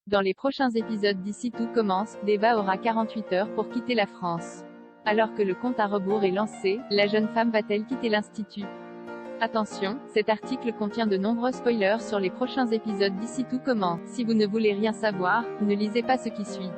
Dans les prochains épisodes d'ici tout commence, Deva aura 48 heures pour quitter la France. Alors que le compte à rebours est lancé, la jeune femme va-t-elle quitter l'Institut? Attention, cet article contient de nombreux spoilers sur les prochains épisodes d'ici tout commence. Si vous ne voulez rien savoir, ne lisez pas ce qui suit.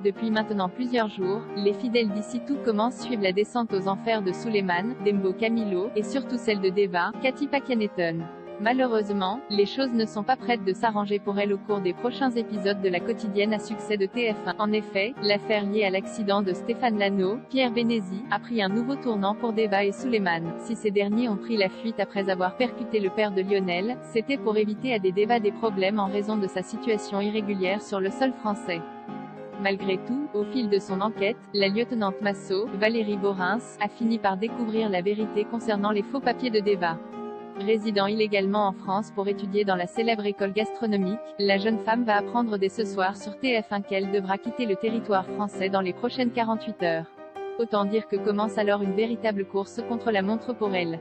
Depuis maintenant plusieurs jours, les fidèles d'ici tout commence suivent la descente aux enfers de Suleiman, Dembo Camilo, et surtout celle de Deva, Katy Pakianeton. Malheureusement, les choses ne sont pas prêtes de s'arranger pour elle au cours des prochains épisodes de la quotidienne à succès de TF1. En effet, l'affaire liée à l'accident de Stéphane Lano, Pierre Bénézy, a pris un nouveau tournant pour Deva et Suleiman. Si ces derniers ont pris la fuite après avoir percuté le père de Lionel, c'était pour éviter à Deva des problèmes en raison de sa situation irrégulière sur le sol français. Malgré tout, au fil de son enquête, la lieutenante Massot, Valérie Borins, a fini par découvrir la vérité concernant les faux papiers de Deva. Résidant illégalement en France pour étudier dans la célèbre école gastronomique, la jeune femme va apprendre dès ce soir sur TF1 qu'elle devra quitter le territoire français dans les prochaines 48 heures. Autant dire que commence alors une véritable course contre la montre pour elle.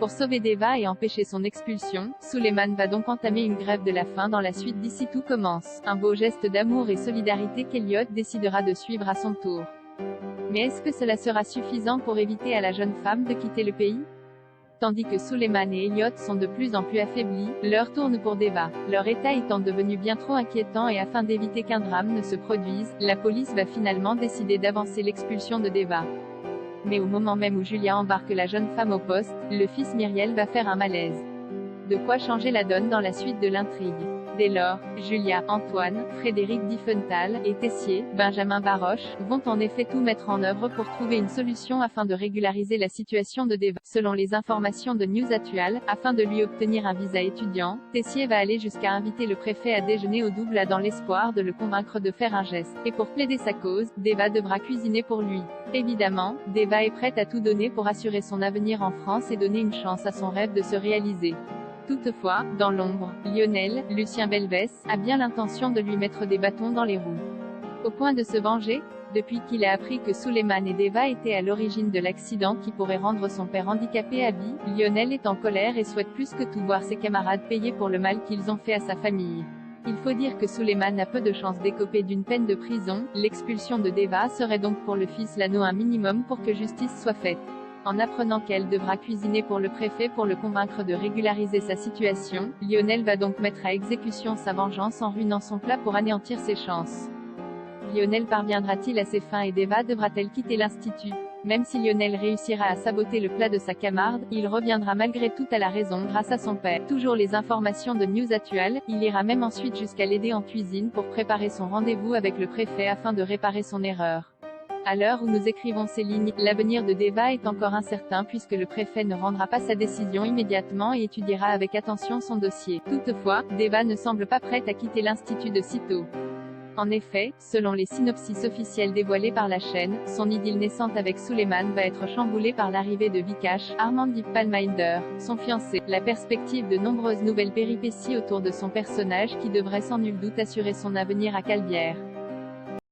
Pour sauver Deva et empêcher son expulsion, Suleiman va donc entamer une grève de la faim dans la suite d'ici tout commence. Un beau geste d'amour et solidarité qu'Elliot décidera de suivre à son tour. Mais est-ce que cela sera suffisant pour éviter à la jeune femme de quitter le pays? Tandis que Suleiman et Elliot sont de plus en plus affaiblis, l'heure tourne pour Deva. Leur état étant devenu bien trop inquiétant et afin d'éviter qu'un drame ne se produise, la police va finalement décider d'avancer l'expulsion de Deva. Mais au moment même où Julia embarque la jeune femme au poste, le fils Myriel va faire un malaise. De quoi changer la donne dans la suite de l'intrigue. Dès lors, Julia, Antoine, Frédéric Diffenthal, et Tessier, Benjamin Baroche, vont en effet tout mettre en œuvre pour trouver une solution afin de régulariser la situation de Deva. Selon les informations de News Actual, afin de lui obtenir un visa étudiant, Tessier va aller jusqu'à inviter le préfet à déjeuner au double A dans l'espoir de le convaincre de faire un geste. Et pour plaider sa cause, Deva devra cuisiner pour lui. Évidemment, Deva est prête à tout donner pour assurer son avenir en France et donner une chance à son rêve de se réaliser. Toutefois, dans l'ombre, Lionel, Lucien Belvès, a bien l'intention de lui mettre des bâtons dans les roues. Au point de se venger? Depuis qu'il a appris que Suleiman et Deva étaient à l'origine de l'accident qui pourrait rendre son père handicapé à vie, Lionel est en colère et souhaite plus que tout voir ses camarades payer pour le mal qu'ils ont fait à sa famille. Il faut dire que Suleiman a peu de chances d'écoper d'une peine de prison, l'expulsion de Deva serait donc pour le fils Lano un minimum pour que justice soit faite. En apprenant qu'elle devra cuisiner pour le préfet pour le convaincre de régulariser sa situation, Lionel va donc mettre à exécution sa vengeance en ruinant son plat pour anéantir ses chances. Lionel parviendra-t-il à ses fins et Deva devra-t-elle quitter l'Institut? Même si Lionel réussira à saboter le plat de sa camarde, il reviendra malgré tout à la raison grâce à son père. Toujours les informations de News Actual, il ira même ensuite jusqu'à l'aider en cuisine pour préparer son rendez-vous avec le préfet afin de réparer son erreur. À l'heure où nous écrivons ces lignes, l'avenir de Deva est encore incertain puisque le préfet ne rendra pas sa décision immédiatement et étudiera avec attention son dossier. Toutefois, Deva ne semble pas prête à quitter l'Institut de sitôt. En effet, selon les synopsis officiels dévoilés par la chaîne, son idylle naissante avec Suleiman va être chamboulée par l'arrivée de Vikash, Armand Palminder, son fiancé. La perspective de nombreuses nouvelles péripéties autour de son personnage qui devrait sans nul doute assurer son avenir à Calubière.